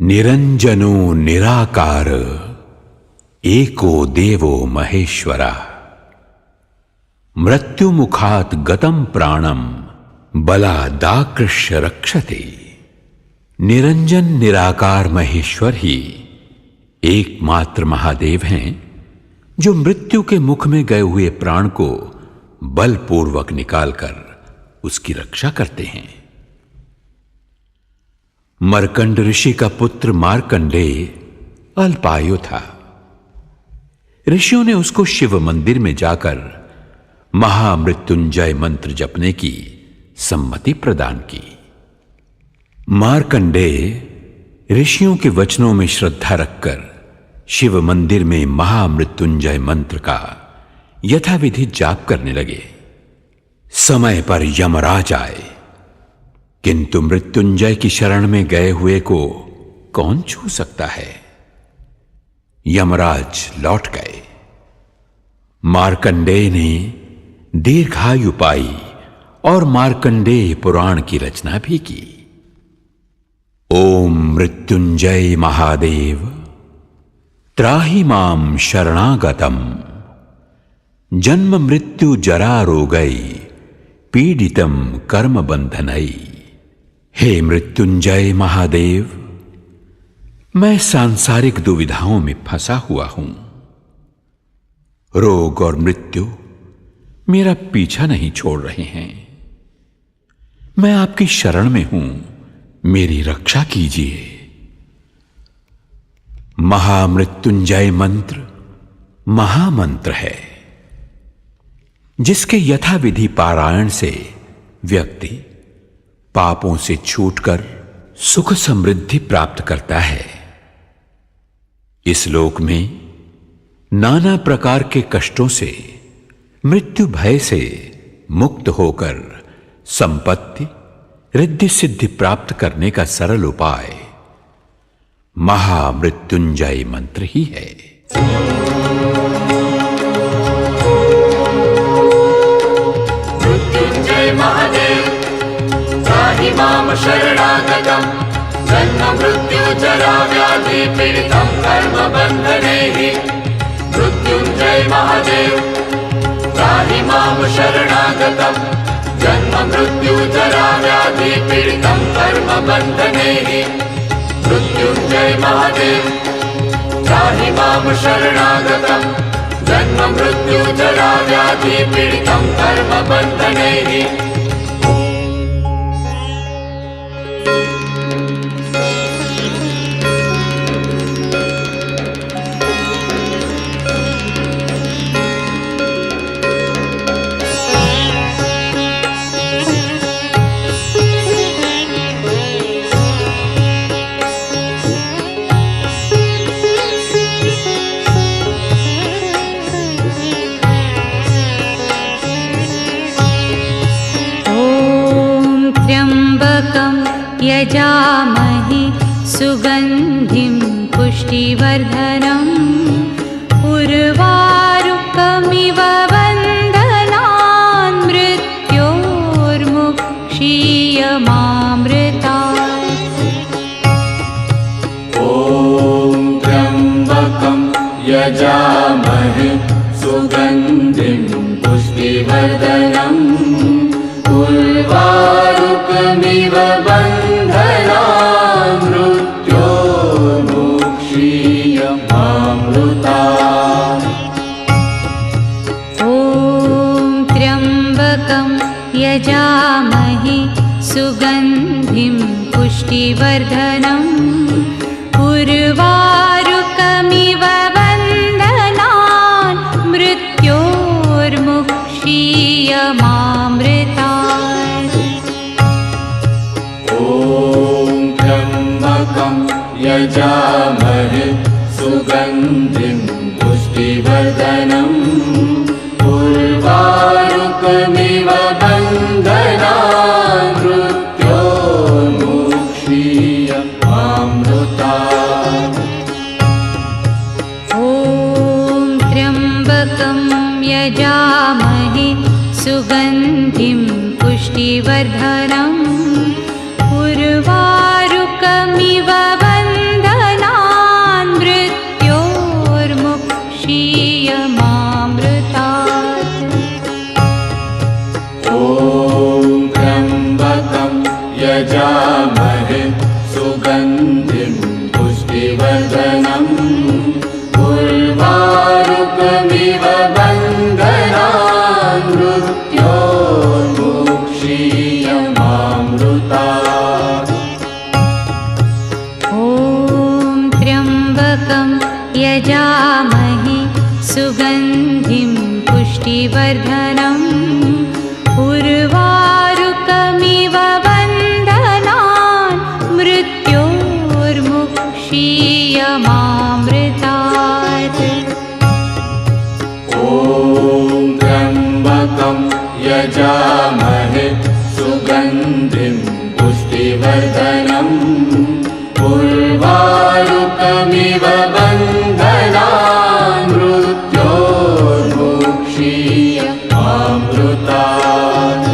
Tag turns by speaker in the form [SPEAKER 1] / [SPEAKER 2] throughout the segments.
[SPEAKER 1] निरंजनो निराकार एको देवो महेश्वरा मृत्युमुखात् गतं प्राणम बलादाकृष्य रक्षते। निरंजन निराकार महेश्वर ही एकमात्र महादेव हैं जो मृत्यु के मुख में गए हुए प्राण को बलपूर्वक निकालकर उसकी रक्षा करते हैं। मर्कंड ऋषि का पुत्र मार्कंडेय अल्पायु था। ऋषियों ने उसको शिव मंदिर में जाकर महामृत्युंजय मंत्र जपने की सम्मति प्रदान की। मार्कंडेय ऋषियों के वचनों में श्रद्धा रखकर शिव मंदिर में महामृत्युंजय मंत्र का यथाविधि जाप करने लगे। समय पर यमराज आए, किंतु मृत्युंजय की शरण में गए हुए को कौन छू सकता है। यमराज लौट गए। मार्कंडेय ने दीर्घायु पाई और मार्कंडेय पुराण की रचना भी की। ओम मृत्युंजय महादेव त्राहि मां शरणागतम जन्म मृत्यु जरा रोगै पीडितम कर्म बंधनै। हे मृत्युंजय महादेव, मैं सांसारिक दुविधाओं में फंसा हुआ हूं। रोग और मृत्यु मेरा पीछा नहीं छोड़ रहे हैं। मैं आपकी शरण में हूं, मेरी रक्षा कीजिए। महामृत्युंजय मंत्र महामंत्र है, जिसके यथाविधि पारायण से व्यक्ति पापों से छूटकर सुख समृद्धि प्राप्त करता है। इस लोक में नाना प्रकार के कष्टों से, मृत्यु भय से मुक्त होकर संपत्ति रिद्धि सिद्धि प्राप्त करने का सरल उपाय महामृत्युंजय मंत्र ही है।
[SPEAKER 2] मृत्युंजय महादेव त्राहि मां शरणागतं जन्म मृत्यु जरा व्याधि पीडितं कर्म बन्धनैः। मृत्युंजय महादेव त्राहि मां शरणागतं जन्म मृत्यु जरा व्याधि पीडितं कर्म बन्धनैः। मृत्युंजय महादेव त्राहि मां शरणागतं जन्म मृत्यु जरा व्याधि पीडितं कर्म बन्धनैः।
[SPEAKER 3] यजामहे सुगन्धिं पुष्टिवर्धनम् उर्वारुकमिव बन्धनान् मृत्योर्मुक्षीयमामृतात्।
[SPEAKER 2] ॐ त्र्यम्बकं यजामहे सुगन्धिं पुष्टिवर्धनम् उर्वारुकमिव बन्धनान् मृत्योर्मुक्षीयमामृतात्।
[SPEAKER 3] ॐ त्र्यम्बकं यजामहे सुगन्धिं पुष्टिवर्धनम् उर्वारुकमिव बन्धनान् मृत्योर्मुक्षीयमामृतात्।
[SPEAKER 2] ॐ त्र्यम्बकं यजामहे सुगन्धिं पुष्टिवर्धनम् उर्वारुकमिव बन्धनान् मृत्योर्मुक्षीयमामृतात्।
[SPEAKER 3] ॐ त्र्यम्बकं यजामहे सुगन्धिं पुष्टिवर्धनम् उर्वारुकमिव बन्धनान्
[SPEAKER 2] सुगन्धिं पुष्टिवर्धनम् उर्वारुकमिव बन्धनान् मृत्योर्मुक्षीयमामृतात्।
[SPEAKER 3] ॐ त्र्यम्बकं यजामहे सुगन्धिं पुष्टिवर्धनम् उर्वारुकमिव बन्धनान् मृत्योर्मुक्षीयमामृतात्।
[SPEAKER 2] ॐ त्र्यम्बकं यजामहे सुगन्धिं पुष्टिवर्धनम् उर्वारुकमिव बन्धनान् मृत्योर्मुक्षीयमामृतात्।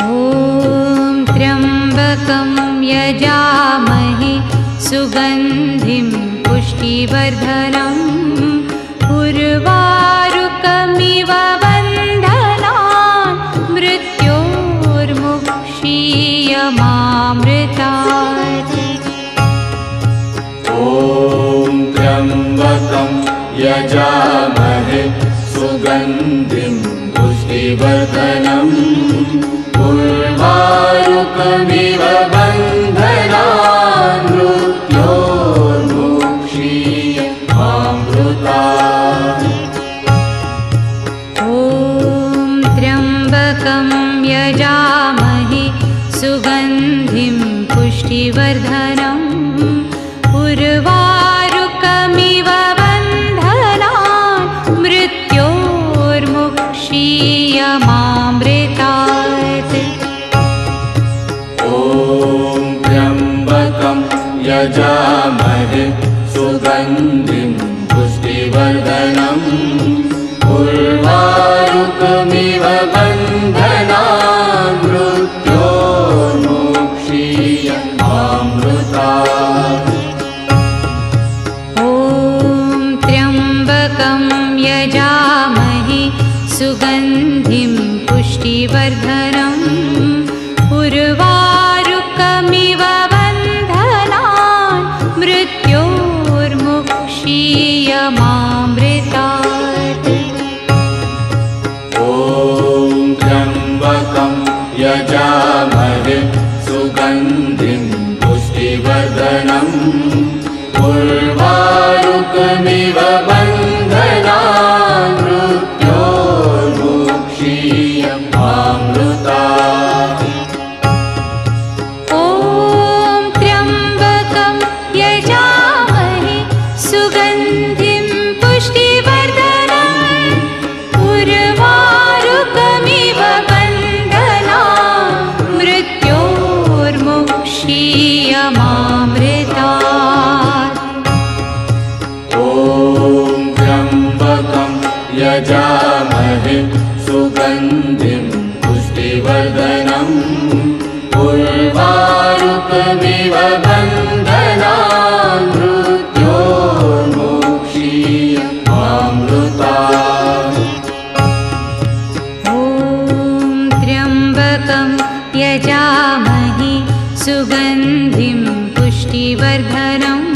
[SPEAKER 3] ॐ त्र्यम्बकं यजामहे सुगन्धिं पुष्टिवर्धनम् उर्वारुकमिव बन्धनान् मृत्योर्मुक्षीयमामृतात्।
[SPEAKER 2] ॐ त्र्यम्बकं यजामहे सुगन्धिं पुष्टिवर्धनम् उर्वारुकमिव बन्धनान् मृत्योर्मुक्षीयमामृतात्।
[SPEAKER 3] ॐ त्र्यम्बकं यजामहे सुगन्धिं पुष्टिवर्धनम् उर्वारुकमिव बन्धनान् मृत्योर्मुक्षीयमामृतात्।
[SPEAKER 2] ॐ त्र्यम्बकं यजामहे सुगन्धिं पुष्टिवर्धनम् उर्वारुकमिव बन्धनान् मृत्योर्मुक्षीयमामृतात्।
[SPEAKER 3] ॐ त्र्यम्बकं यजामहे सुगन्धिं पुष्टिवर्धनम् उर्वारुकमिव बन्धनान् मृत्योर्मुक्षीयमामृतात्।
[SPEAKER 2] ॐ त्र्यम्बकं यजामहे सुगन्धिं पुष्टिवर्धनम् उर्वारुकमिव बन्धनान् मृत्योर्मुक्षीयमामृतात्।
[SPEAKER 3] ॐ त्र्यम्बकं यजामहे सुगन्धिं पुष्टिवर्धनम् उर्वारुकमिव बन्धनान् मृत्योर्मुक्षीयमामृतात्।
[SPEAKER 2] ॐ त्र्यम्बकं यजामहे सुगन्धिं पुष्टिवर्धनम् उर्वारुकमिव बन्धनान् मृत्योर्मुक्षीयमामृतात्।
[SPEAKER 3] ॐ त्र्यम्बकं यजामहे सुगन्धिं पुष्टिवर्धनम्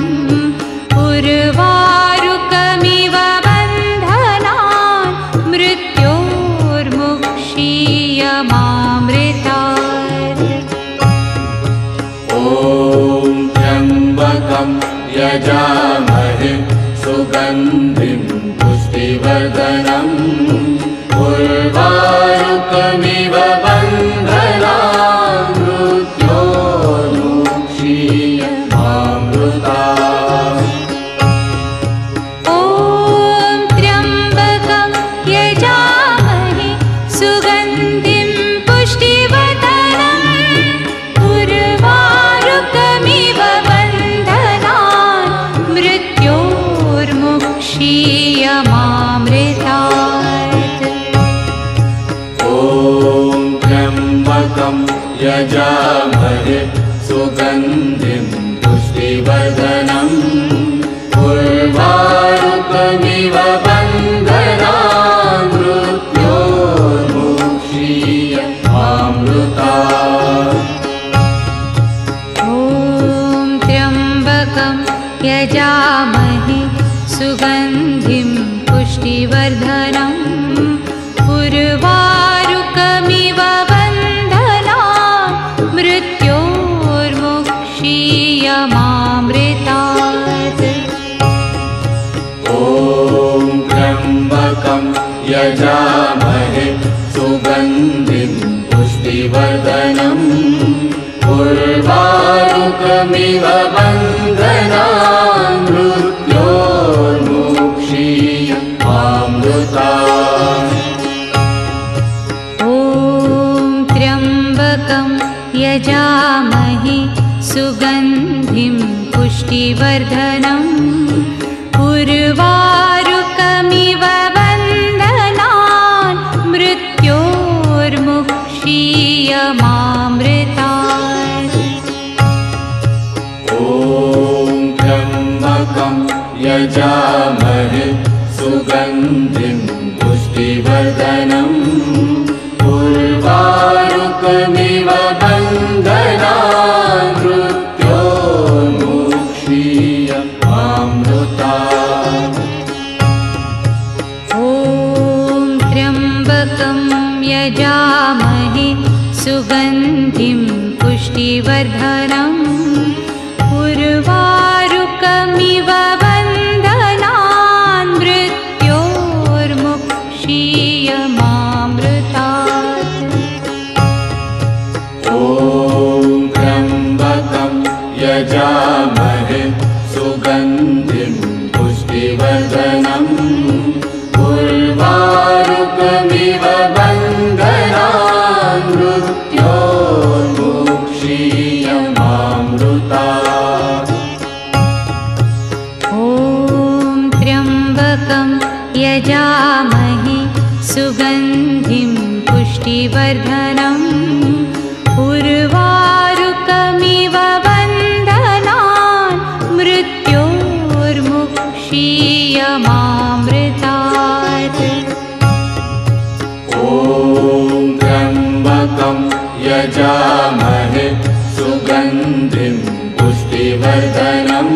[SPEAKER 3] उर्वारुकमिव बन्धनान् मृत्योर्मुक्षीयमामृतात्।
[SPEAKER 2] ॐ त्र्यम्बकं यजामहे सुगन्धिं पुष्टिवर्धनम् उर्वारुकमिव बन्धनान् मृत्योर्मुक्षीयमामृतात्।
[SPEAKER 3] ॐ त्र्यम्बकं यजामहे सुगन्धिं पुष्टिवर्धनम् उर्वारुकमिव बन्धनान् मृत्योर्मुक्षीयमामृतात्।
[SPEAKER 2] ॐ त्र्यम्बकं यजामहे सुगन्धिं पुष्टिवर्धनम् उर्वारुकमिव बन्धनान् मृत्योर्मुक्षीयमामृतात्।
[SPEAKER 3] ॐ त्र्यम्बकं यजामहे सुगन्धिं पुष्टिवर्धनम् उर्वारुकमिव बन्धनान् मृत्योर्मुक्षीयमामृतात्
[SPEAKER 2] ॐ त्र्यम्बकं यजामहे सुगन्धिं पुष्टिवर्धनम् उर्वारुकमिव बन्धनान् मृत्योर्मुक्षीयमामृतात्
[SPEAKER 3] ॐ त्र्यम्बकं यजामहे सुगन्धिं पुष्टिवर्धनम् उर्वारुकमिव बन्धनान् मृत्योर्मुक्षीयमामृतात्
[SPEAKER 2] ॐ त्र्यम्बकं यजामहे सुगन्धिं पुष्टिवर्धनम् उर्वारुकमिव बन्धनान् मृत्योर्मुक्षीयमामृतात्
[SPEAKER 3] ॐ त्र्यम्बकं यजामहे सुगन्धिं पुष्टिवर्धनम् उर्वारुकमिव बन्धनान् मृत्योर्मुक्षीयमामृतात्
[SPEAKER 2] ॐ त्र्यम्बकं यजामहे सुगन्धिं पुष्टिवर्धनम् उर्वारुकमिव बन्धनान् मृत्योर्मुक्षीयमामृतात्
[SPEAKER 3] ॐ त्र्यम्बकं यजामहे सुगन्धिं पुष्टिवर्धनम् उर्वारुकमिव बन्धनान् मृत्योर्मुक्षीयमामृतात्
[SPEAKER 2] ॐ त्र्यम्बकं यजामहे सुगन्धिं पुष्टिवर्धनम्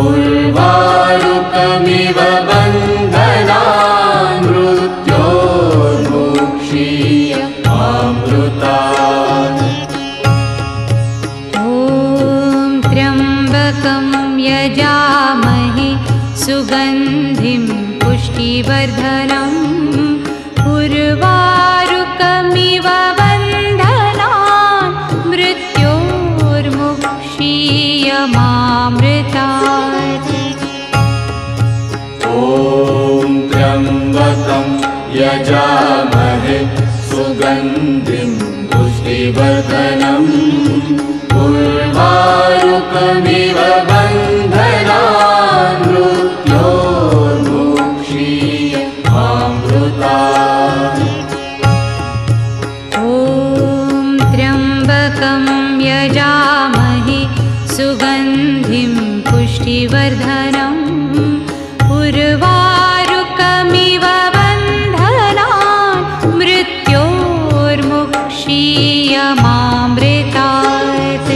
[SPEAKER 2] उर्वारुकमिव बन्धनान् मृत्योर्मुक्षीयमामृतात्
[SPEAKER 3] ॐ त्र्यम्बकं यजामहे सुगन्धिं पुष्टिवर्धनम् उर्वारुकमिव बन्धनान् मृत्योर्मुक्षीयमामृतात्
[SPEAKER 2] ॐ त्र्यम्बकं यजामहे सुगन्धिं पुष्टिवर्धनम् उर्वारुकमिव बन्धनान् मृत्योर्मुक्षीयमामृतात्
[SPEAKER 3] ॐ त्र्यम्बकं यजामहे सुगन्धिं पुष्टिवर्धनम् उर्वारुकमिव बन्धनान् मृत्योर्मुक्षीयमामृतात्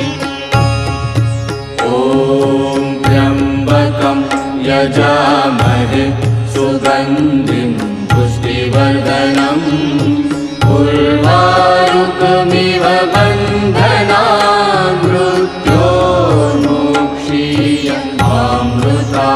[SPEAKER 2] ॐ त्र्यम्बकं यजामहे सुगन्धिं पुष्टिवर्धनम् उर्वारुकमिव बन्धनान् मृत्योर्मुक्षीयमामृतात्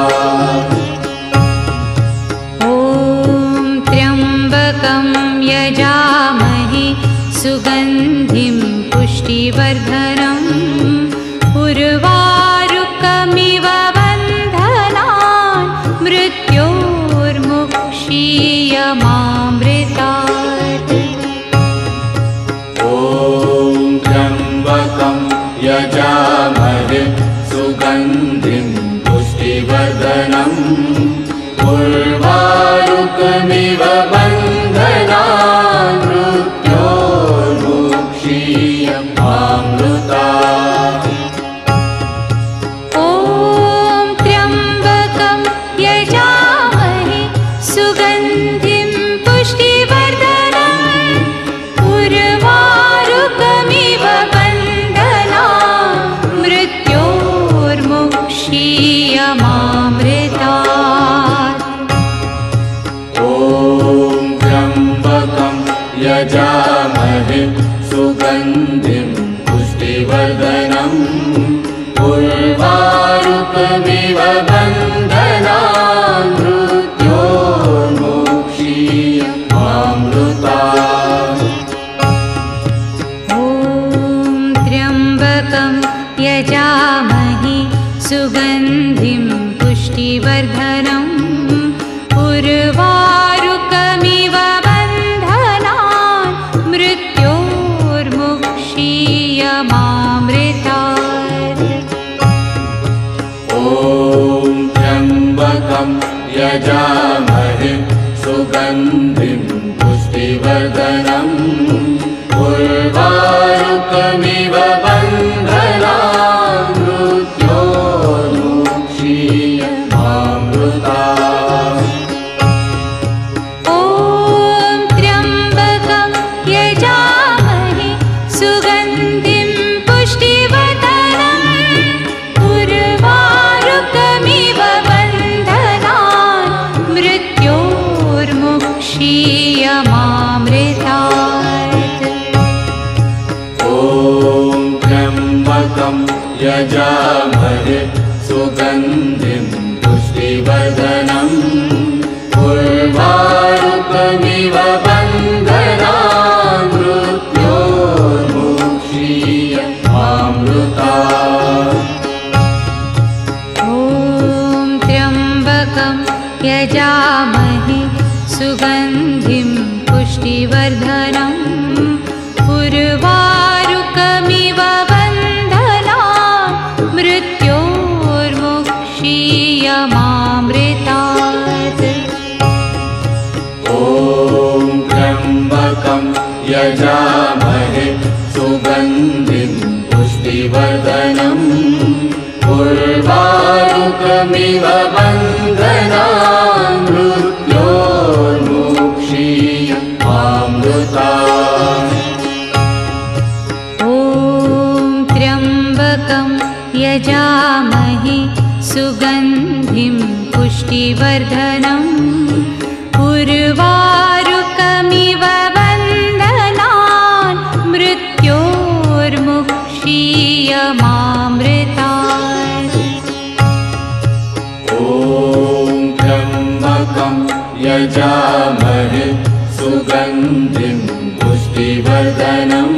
[SPEAKER 2] उर्वारुकमिव बन्धनान् मृत्योर्मुक्षीयमामृतात्।
[SPEAKER 3] ॐ त्र्यम्बकं यजामहे सुगन्धिं पुष्टिवर्धनम् उर्वारुकमिव बन्धनान् मृत्योर्मुक्षीयमामृतात्।
[SPEAKER 2] ॐ त्र्यम्बकं यजामहे सुगन्धिं पुष्टिवर्धनम् उर्वारुकमिव बन्धनान् मृत्योर्मुक्षीयमामृतात्।
[SPEAKER 3] ॐ त्र्यम्बकं यजामहे सुगन्धिं पुष्टिवर्धनम् उर्वारुकमिव बन्धनान् मृत्योर्मुक्षीयमामृतात्।
[SPEAKER 2] ॐ त्र्यम्बकं यजामहे सुगन्धिं पुष्टिवर्धनम् उर्वारुकमिव बन्धनान् मृत्योर्मुक्षीयमामृतात्।
[SPEAKER 3] ॐ त्र्यम्बकं यजामहे सुगन्धिं पुष्टिवर्धनम् उर्वारुकमिव बन्धनान् मृत्योर्मुक्षीयमामृतात्।
[SPEAKER 2] ॐ त्र्यम्बकं यजामहे सुगन्धिं पुष्टिवर्धनम् उर्वारुकमिव बन्धनान् मृत्योर्मुक्षीयमामृतात्।
[SPEAKER 3] ॐ त्र्यम्बकं यजामहे सुगन्धिं पुष्टिवर्धनम् उर्वारुकमिव बन्धनान् मृत्योर्मुक्षीयमामृतात्।
[SPEAKER 2] ॐ त्र्यम्बकं यजामहे सुगन्धिं पुष्टिवर्धनम्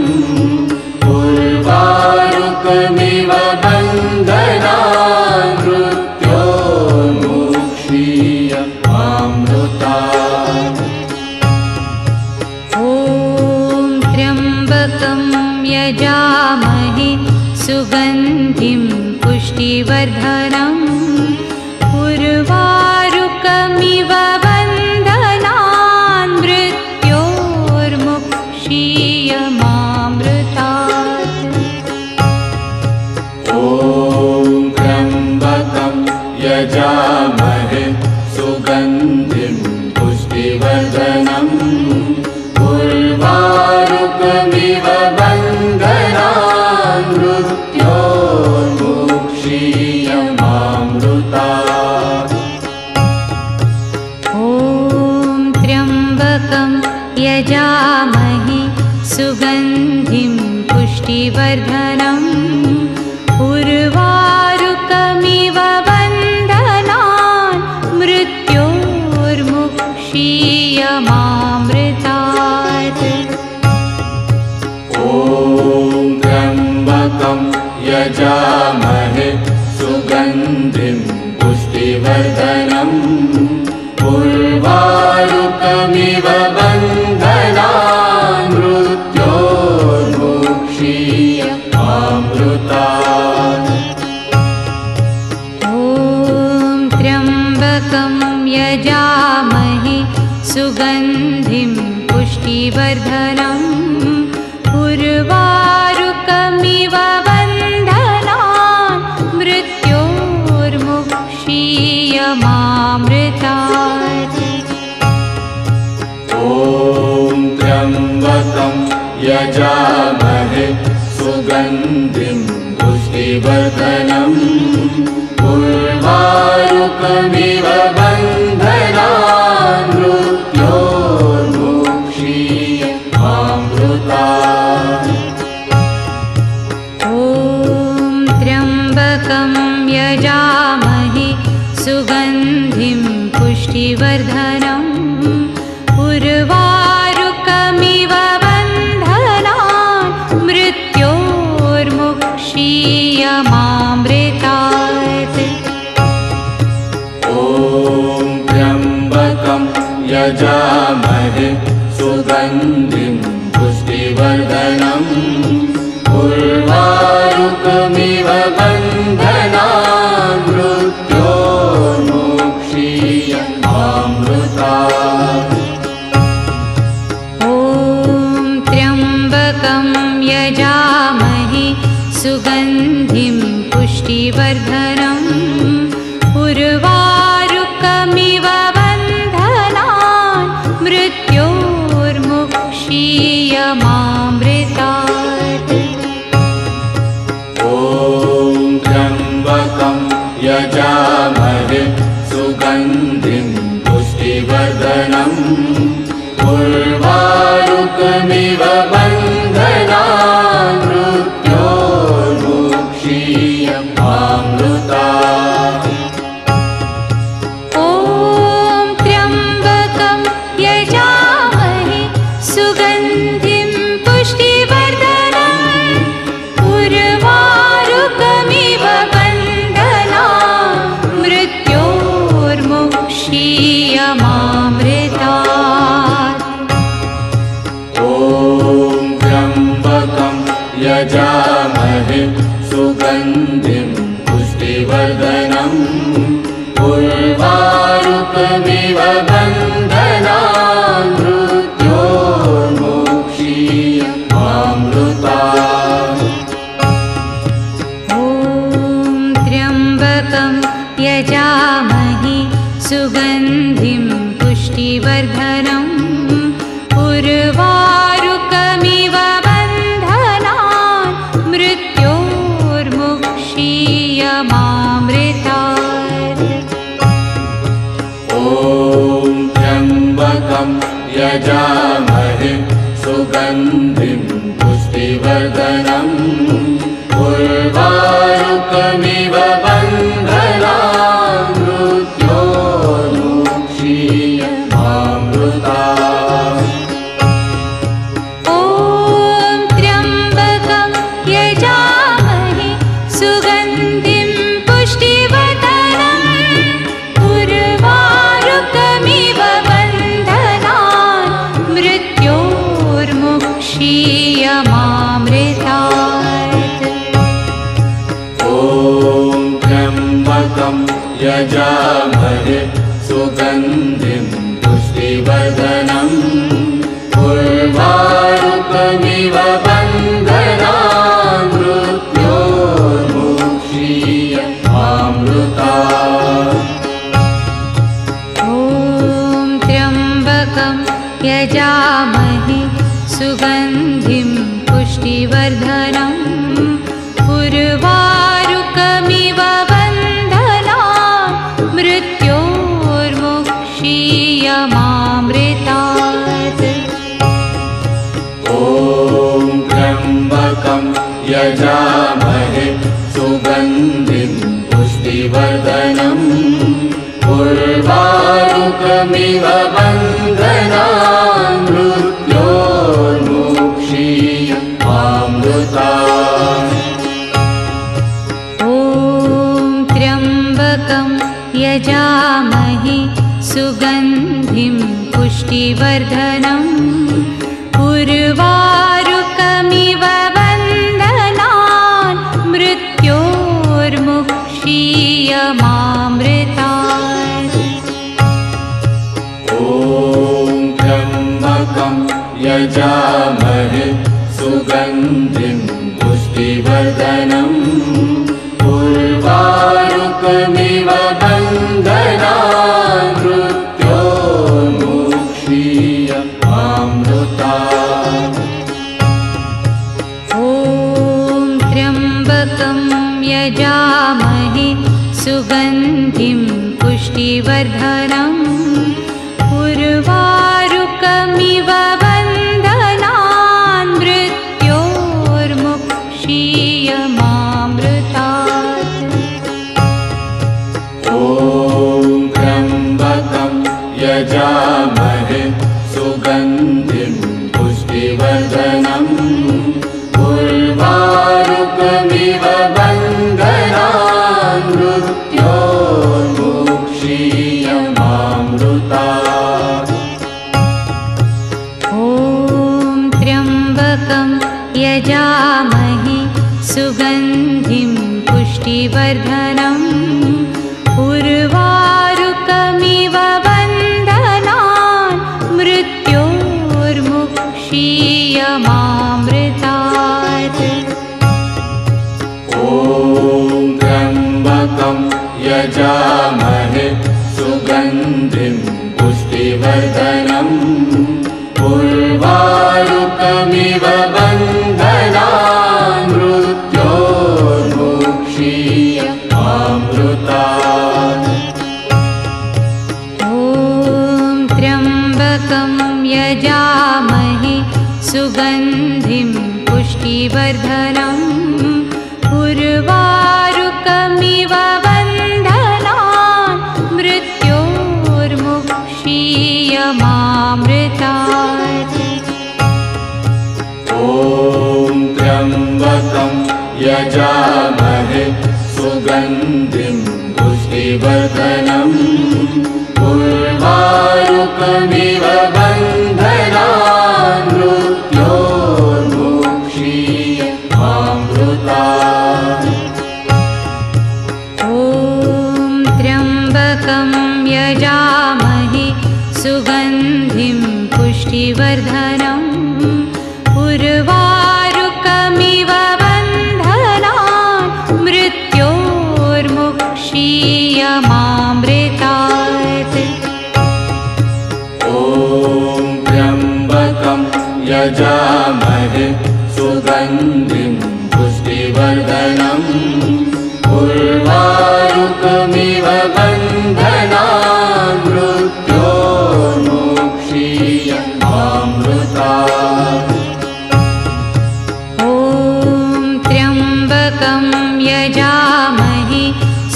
[SPEAKER 2] उर्वारुकमिव बन्धनान् मृत्योर्मुक्षीयमामृतात्।
[SPEAKER 3] ॐ त्र्यम्बकं यजामहे सुगन्धिं पुष्टिवर्धनम् उर्वारुकमिव बन्धनान् मृत्योर्मुक्षीयमामृतात्।
[SPEAKER 2] ॐ त्र्यम्बकं यजामहे सुगन्धिं पुष्टिवर्धनम् उर्वारुकमिव बन्धनान् मृत्योर्मुक्षीयमामृतात्।
[SPEAKER 3] ॐ त्र्यम्बकं यजामहे सुगन्धिं पुष्टिवर्धनम् उर्वारुकमिव बन्धनान् मृत्योर्मुक्षीयमामृतात्।
[SPEAKER 2] ॐ त्र्यम्बकं यजामहे सुगन्धिं पुष्टिवर्धनम् उर्वारुकमिव बन्धनान् मृत्योर्मुक्षीयमामृतात्।
[SPEAKER 3] ॐ त्र्यम्बकं यजामहे सुगन्धिं पुष्टिवर्धनम् उर्वारुकमिव बन्धनान् मृत्योर्मुक्षीयमामृतात्।
[SPEAKER 2] ॐ त्र्यम्बकं यजामहे सुगन्धिं पुष्टिवर्धनम् उर्वारुकमिव बन्धनान् मृत्योर्मुक्षीयमामृतात्।
[SPEAKER 3] ॐ त्र्यम्बकं यजामहे सुगन्धिं पुष्टिवर्धनम् उर्वारुकमिव बन्धनान् मृत्योर्मुक्षीयमामृतात्
[SPEAKER 2] ॐ त्र्यम्बकं यजामहे सुगन्धिं पुष्टिवर्धनम् उर्वारुकमिव बन्धनान् मृत्योर्मुक्षीयमामृतात्
[SPEAKER 3] ॐ त्र्यम्बकं यजामहे सुगन्धिं पुष्टिवर्धनम् उर्वारुकमिव बन्धनान् मृत्योर्मुक्षीयमामृतात्
[SPEAKER 2] ॐ त्र्यम्बकं यजामहे सुगन्धिं पुष्टिवर्धनम् उर्वारुकमिव बन्धनान् मृत्योर्मुक्षीयमामृतात्
[SPEAKER 3] ॐ त्र्यम्बकं यजामहे सुगन्धिं पुष्टिवर्धनम् उर्वारुकमिव बन्धनान् मृत्योर्मुक्षीयमामृतात्
[SPEAKER 2] ॐ त्र्यम्बकं यजामहे सुगन्धिं पुष्टिवर्धनम् उर्वारुकमिव बन्धनान् मृत्योर्मुक्षीयमामृतात्
[SPEAKER 3] ॐ त्र्यम्बकं यजामहे सुगन्धिं पुष्टिवर्धनम् उर्वारुकमिव बन्धनान् मृत्योर्मुक्षीयमामृतात्
[SPEAKER 2] ॐ त्र्यम्बकं यजामहे सुगन्धिं पुष्टिवर्धनम् उर्वारुकमिव बन्धनान् मृत्योर्मुक्षीयमामृतात्
[SPEAKER 3] ॐ त्र्यम्बकं यजामहे सुगन्धिं पुष्टिवर्धनम् उर्वारुकमिव बन्धनान् मृत्योर्मुक्षीयमामृतात्
[SPEAKER 2] ॐ त्र्यम्बकं यजामहे सुगन्धिं पुष्टिवर्धनम् उर्वारुकमिव बन्धनान् मृत्योर्मुक्षीयमामृतात्
[SPEAKER 3] ॐ त्र्यम्बकं यजामहे सुगन्धिं पुष्टिवर्धनम् उर्वारुकमिव बन्धनान् मृत्योर्मुक्षीयमामृतात्
[SPEAKER 2] ॐ त्र्यम्बकं यजामहे सुगन्धिं पुष्टिवर्धनम् उर्वारुकमिव बन्धनान् मृत्योर्मुक्षीयमामृतात्
[SPEAKER 3] ॐ त्र्यम्बकं यजामहे सुगन्धिं पुष्टिवर्धनम् उर्वारुकमिव बन्धनान् मृत्योर्मुक्षीयमामृतात्
[SPEAKER 2] ॐ त्र्यम्बकं यजामहे सुगन्धिं पुष्टिवर्धनम् उर्वारुकमिव बन्धनान् मृत्योर्मुक्षीयमामृतात्
[SPEAKER 3] ॐ त्र्यम्बकं यजामहे सुगन्धिं पुष्टिवर्धनम् उर्वारुकमिव बन्धनान् मृत्योर्मुक्षीयमामृतात् पुष्टिवर्धनम् उर्वारुकमिव बन्धनान् मृत्योर्मुक्षीयमामृतात्।
[SPEAKER 2] ॐ त्र्यम्बकं यजामहे सुगन्धिं पुष्टिवर्धनम् उर्वारुकमिव बन्धनान् मृत्योर्मुक्षीयमामृतात्।
[SPEAKER 3] ॐ त्र्यम्बकं यजामहे सुगन्धिं पुष्टिवर्धनम् उर्वारुकमिव बन्धनान् मृत्योर्मुक्षीयमामृतात्।
[SPEAKER 2] ॐ त्र्यम्बकं यजामहे सुगन्धिं पुष्टिवर्धनम् उर्वारुकमिव बन्धनान् मृत्योर्मुक्षीयमामृतात्।
[SPEAKER 3] ॐ त्र्यम्बकं यजामहे सुगन्धिं पुष्टिवर्धनम् उर्वारुकमिव बन्धनान् मृत्योर्मुक्षीयमामृतात्।
[SPEAKER 2] ॐ त्र्यम्बकं यजामहे सुगन्धिं पुष्टिवर्धनम् उर्वारुकमिव बन्धनान् मृत्योर्मुक्षीयमामृतात्।
[SPEAKER 3] ॐ त्र्यम्बकं यजामहे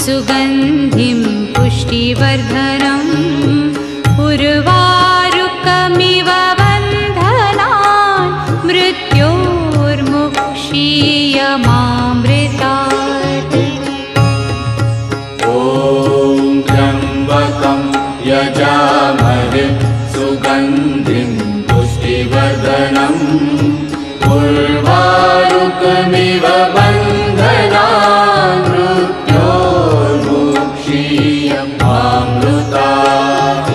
[SPEAKER 3] सुगन्धिं पुष्टिवर्धनम् उर्वारुकमिव बन्धनान् मृत्योर्मुक्षीयमामृतात्।
[SPEAKER 2] ॐ त्र्यम्बकं यजामहे सुगन्धिं पुष्टिवर्धनम् उर्वारुकमिव बन्धनान् मृत्योर्मुक्षीयमामृतात्।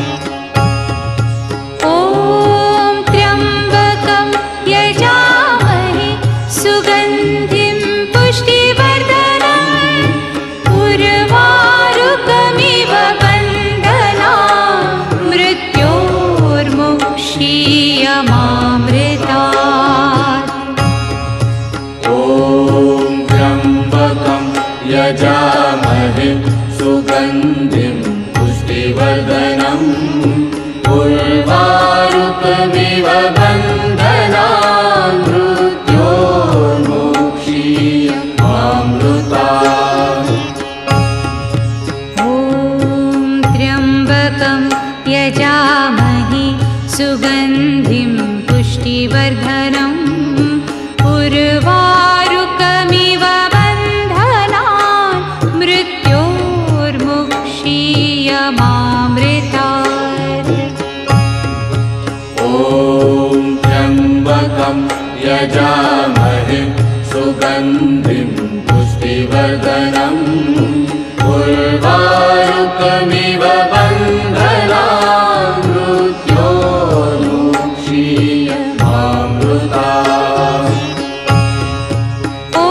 [SPEAKER 3] ॐ त्र्यम्बकं यजामहे सुगन्धिं पुष्टिवर्धनम् उर्वारुकमिव बन्धनान् मृत्योर्मुक्षीयमामृतात्।
[SPEAKER 2] ॐ त्र्यम्बकं यजामहे सुगन्धिं पुष्टिवर्धनम् उर्वारुकमिव बन्धनान् मृत्योर्मुक्षीयमामृतात्।
[SPEAKER 3] ॐ त्र्यम्बकं यजामहे सुगन्धिं पुष्टिवर्धनम् उर्वारुकमिव बन्धनान् मृत्योर्मुक्षीयमामृतात्।
[SPEAKER 2] ॐ त्र्यम्बकं यजामहे सुगन्धिं पुष्टिवर्धनम् उर्वारुकमिव बन्धनान् मृत्योर्मुक्षीयमामृतात्।
[SPEAKER 3] ॐ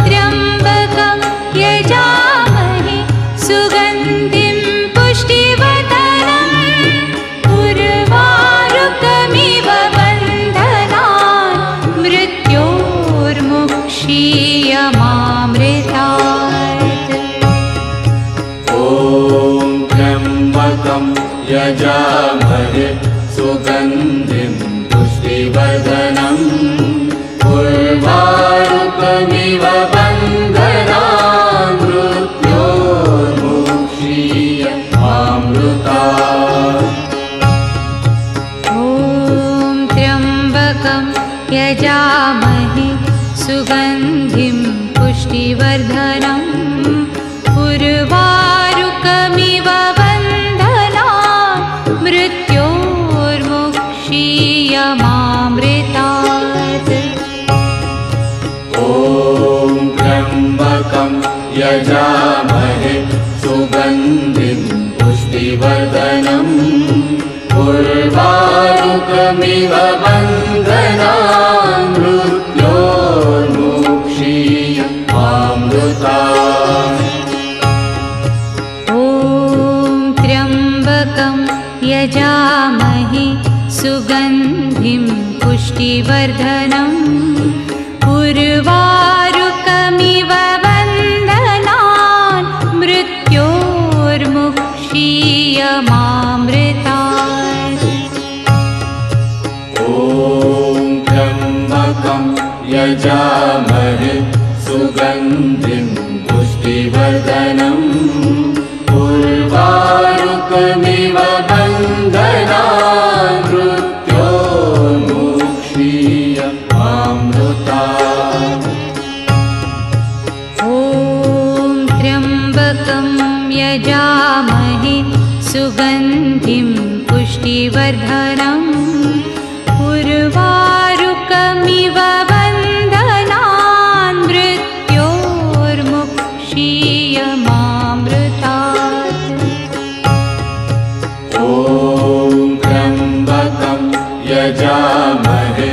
[SPEAKER 3] त्र्यम्बकं यजामहे सुगन्धिं पुष्टिवर्धनम् उर्वारुकमिव बन्धनान् मृत्योर्मुक्षीयमामृतात्।
[SPEAKER 2] ॐ त्र्यम्बकं यजामहे सुगन्धिं पुष्टिवर्धनम् उर्वारुकमिव बन्धनान् मृत्योर्मुक्षीयमामृतात्।
[SPEAKER 3] ॐ त्र्यम्बकं यजामहे सुगन्धिं पुष्टिवर्धनम् उर्वारुकमिव बन्धनान्
[SPEAKER 2] यजामहे सुगन्धिं पुष्टिवर्धनम् उर्वारुकमिव बन्धनान् मृत्योर्मुक्षीयमामृतात्।
[SPEAKER 3] ॐ त्र्यम्बकं यजामहे सुगन्धिं पुष्टिवर्धनम् उर्वारुकमिव बन्धनान् मृत्योर्मुक्षीयमामृतात्।
[SPEAKER 2] ॐ त्र्यम्बकं यजामहे सुगन्धिं पुष्टिवर्धनम् उर्वारुकमिव बन्धनान् मृत्योर्मुक्षीयमामृतात्।
[SPEAKER 3] ॐ त्र्यम्बकं यजामहे सुगन्धिं पुष्टिवर्धनम् उर्वारुकमिव बन्धनान् मृत्योर्मुक्षीयमामृतात्।
[SPEAKER 2] ॐ त्र्यम्बकं यजामहे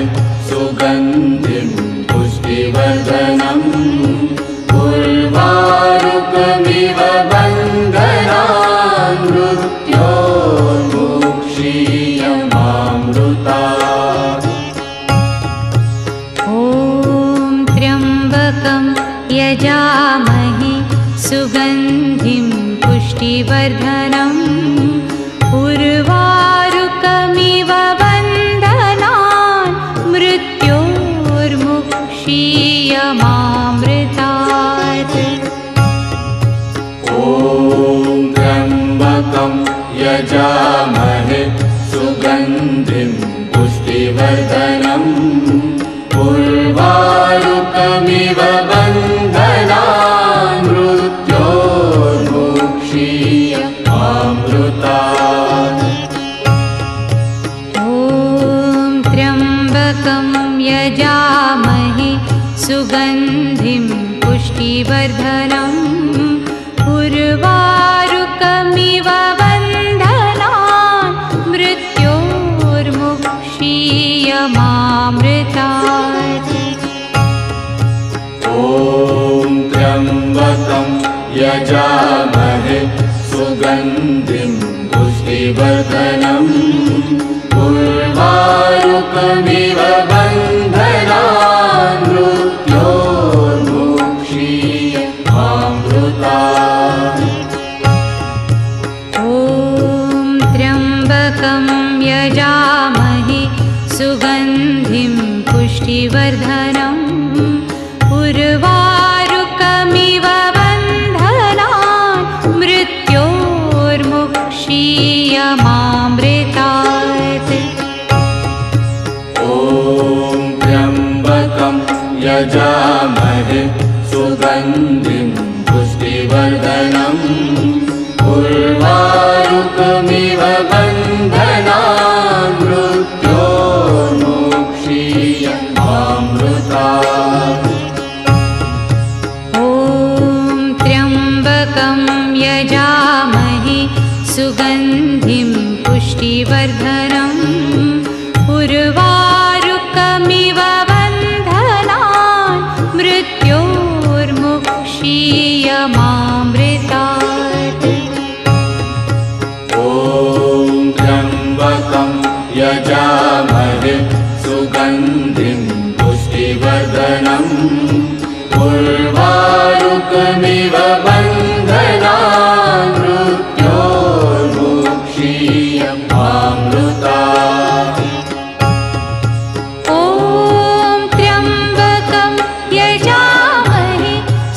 [SPEAKER 2] सुगन्धिं पुष्टिवर्धनम् उर्वारुकमिव बन्धनान् मृत्योर्मुक्षीयमामृतात्।
[SPEAKER 3] ॐ त्र्यम्बकं यजामहे सुगन्धिं पुष्टिवर्धनम् उर्वारुकमिव बन्धनान् मृत्योर्मुक्षीयमामृतात्।
[SPEAKER 2] ॐ त्र्यम्बकं यजामहे सुगन्धिं पुष्टिवर्धनम् उर्वारुकमिव बन्धनान् मृत्योर्मुक्षीयमामृतात्।
[SPEAKER 3] ॐ त्र्यम्बकं यजामहे सुगन्धिं पुष्टिवर्धनम् उर्वारुकमिव बन्धनान् मृत्योर्मुक्षीयमामृतात्।
[SPEAKER 2] ॐ त्र्यम्बकं यजामहे सुगन्धिं पुष्टिवर्धनम् उर्वारुकमिव बन्धनान् मृत्योर्मुक्षीयमामृतात्।
[SPEAKER 3] ॐ त्र्यम्बकं यजामहे सुगन्धिं पुष्टिवर्धनम् उर्वारुकमिव बन्धनान् मृत्योर्मुक्षीयमामृतात्।
[SPEAKER 2] ॐ त्र्यम्बकं यजामहे सुगन्धिं पुष्टिवर्धनम् उर्वारुकमिव बन्धनान् मृत्योर्मुक्षीयमामृतात्।
[SPEAKER 3] ॐ त्र्यम्बकं यजामहे सुगन्धिं पुष्टिवर्धनम् उर्वारुकमिव बन्धनान् मृत्योर्मुक्षीयमामृतात्।
[SPEAKER 2] ॐ त्र्यम्बकं यजामहे सुगन्धिं पुष्टिवर्धनम् उर्वारुकमिव बन्धनान् मृत्योर्मुक्षीयमामृतात्।
[SPEAKER 3] ॐ त्र्यम्बकं यजामहे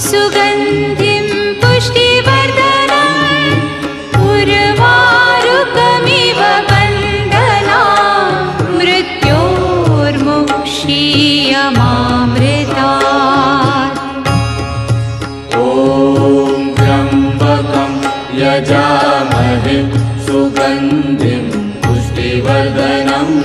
[SPEAKER 3] सुगन्धिं पुष्टिवर्धनम् उर्वारुकमिव बन्धनान् मृत्योर्मुक्षीयमामृतात्।
[SPEAKER 2] ॐ त्र्यम्बकं यजामहे सुगन्धिं पुष्टिवर्धनम्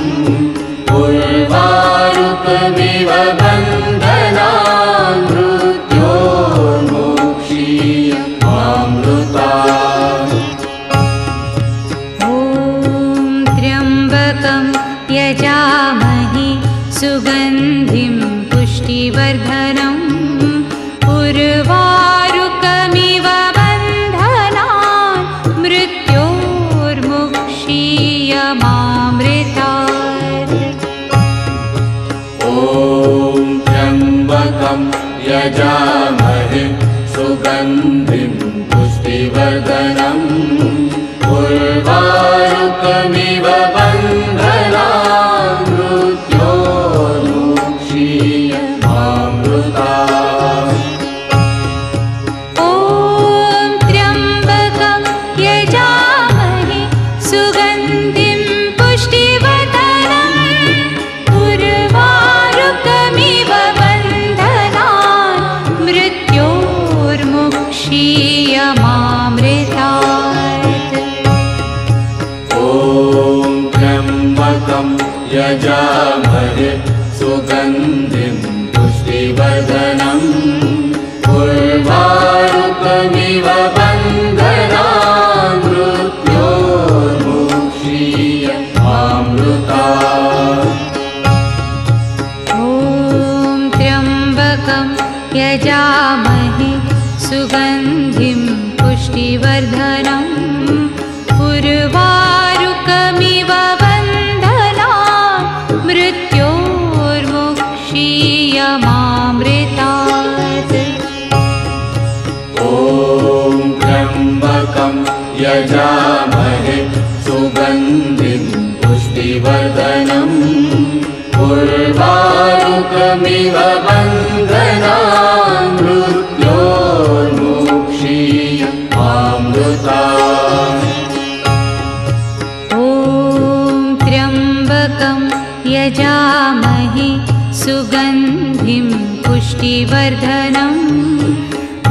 [SPEAKER 2] उर्वारुकमिव बन्धनान् मृत्योर्मुक्षीयमामृतात्। यजामहे सुगन्धिं पुष्टिवर्धनम् उर्वारुकमिव बन्धनान् मृत्योर्मुक्षीयमामृतात्।
[SPEAKER 3] ॐ त्र्यम्बकं यजामहे सुगन्धिं पुष्टिवर्धनम् उर्वारुकमिव बन्धनान् मृत्योर्मुक्षीयमामृतात्।
[SPEAKER 2] ॐ त्र्यम्बकं यजामहे सुगन्धिं पुष्टिवर्धनम् उर्वारुकमिव बन्धनान् मृत्योर्मुक्षीयमामृतात्।
[SPEAKER 3] ॐ त्र्यम्बकं यजामहे सुगन्धिं पुष्टिवर्धनम् उर्वारुकमिव बन्धनान् मृत्योर्मुक्षीयमामृतात्।
[SPEAKER 2] ॐ त्र्यम्बकं यजामहे सुगन्धिं पुष्टिवर्धनम् उर्वारुकमिव बन्धनान् मृत्योर्मुक्षीयमामृतात्।
[SPEAKER 3] ॐ त्र्यम्बकं यजामहे सुगन्धिं पुष्टिवर्धनम्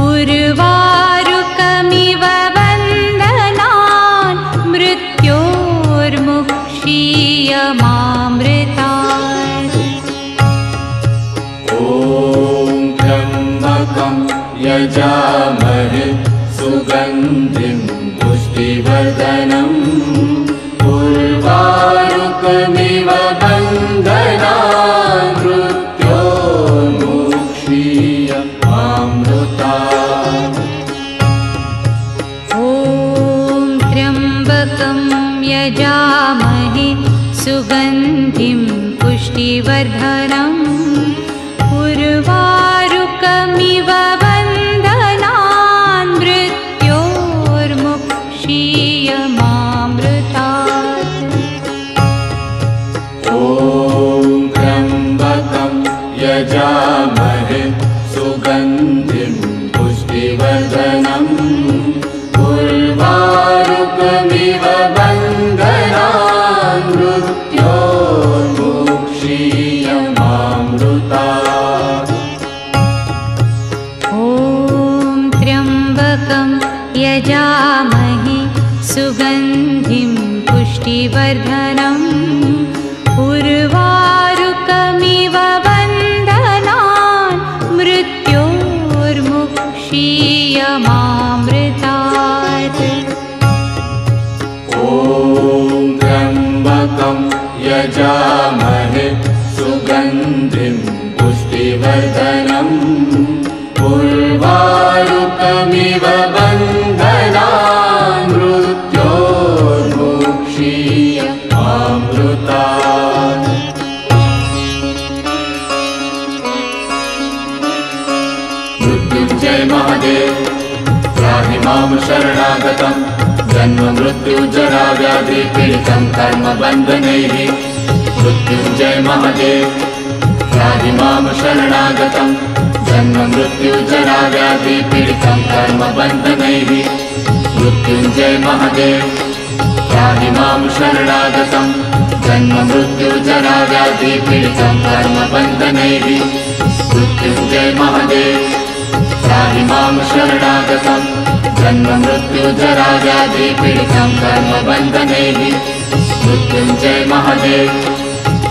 [SPEAKER 3] उर्वारुकमिव बन्धनान् मृत्योर्मुक्षीयमामृतात्।
[SPEAKER 2] ॐ त्र्यम्बकं यजामहे सुगन्धिं पुष्टिवर्धनम् उर्वारुकमिव बन्धनान् मृत्योर्मुक्षीयमामृतात्।
[SPEAKER 3] ॐ त्र्यम्बकं यजामहे सुगन्धिं पुष्टिवर्धनम् उर्वारुकमिव बन्धनान् मृत्योर्मुक्षीयमामृतात्।
[SPEAKER 2] ॐ त्र्यम्बकं यजामहे सुगन्धिं पुष्टिवर्धनम् उर्वारुकमिव बन्धनान् मृत्योर्मुक्षीयमामृतात्।
[SPEAKER 3] ॐ त्र्यम्बकं यजामहे सुगन्धिं पुष्टिवर्धनम् उर्वारुकमिव बन्धनान् मृत्योर्मुक्षीयमामृतात्।
[SPEAKER 2] ॐ त्र्यम्बकं यजामहे सुगन्धिं पुष्टिवर्धनम् उर्वारुकमिव बन्धनान् मृत्योर्मुक्षीयमामृतात्। मृत्युञ्जय महादेव त्राहि मां शरणागतं जन्म मृत्युजरा व्याधि पीडितं कर्मबन्धनैः। मृत्युञ्जय महादेव त्राहि मां शरणागतं जन्म मृत्युजरा व्याधि पीडितं कर्मबन्धनैः। मृत्युञ्जय महादेव त्राहि मां शरणागतं जन्म मृत्युजरा व्याधि पीडितं कर्मबन्धनैः। मृत्युञ्जय महादेव त्राहि मां शरणागतं जन्म मृत्युजरा व्याधि पीडितं कर्मबन्धनैः। मृत्युञ्जय महादेव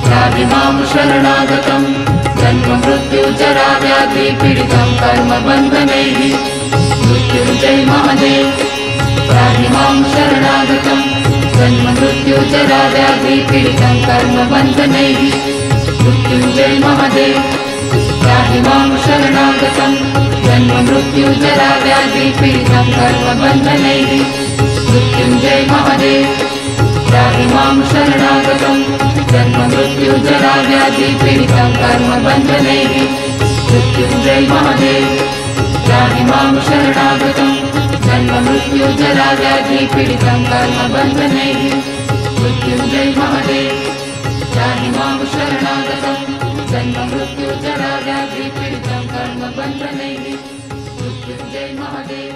[SPEAKER 2] त्राहि मां शरणागतं जन्म मृत्युजरा व्याधि पीडितं कर्मबन्धनैः। मृत्युञ्जय महादेव त्राहि मां शरणागतं जन्म मृत्युजरा व्याधि पीडितं कर्मबन्धनैः। मृत्युञ्जय महादेव त्राहि मां शरणागतं जन्म मृत्युजरा व्याधि पीडितं कर्मबन्धनैः। मृत्युञ्जय महादेव त्राहि मां शरणागतं जन्म मृत्युजरा व्याधि पीडितं कर्मबन्धनैः। मृत्युंजय महादेव त्राहि मां शरणागतं जन्ममृत्युजराव्याधिपीडितं कर्मबन्धनैः मृत्युंजय महादेव त्राहि मां शरणागतं जन्ममृत्युजराव्याधिपीडितं कर्मबन्धनैः मृत्युंजय महादेव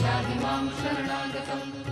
[SPEAKER 2] त्राहि मां शरणागतम्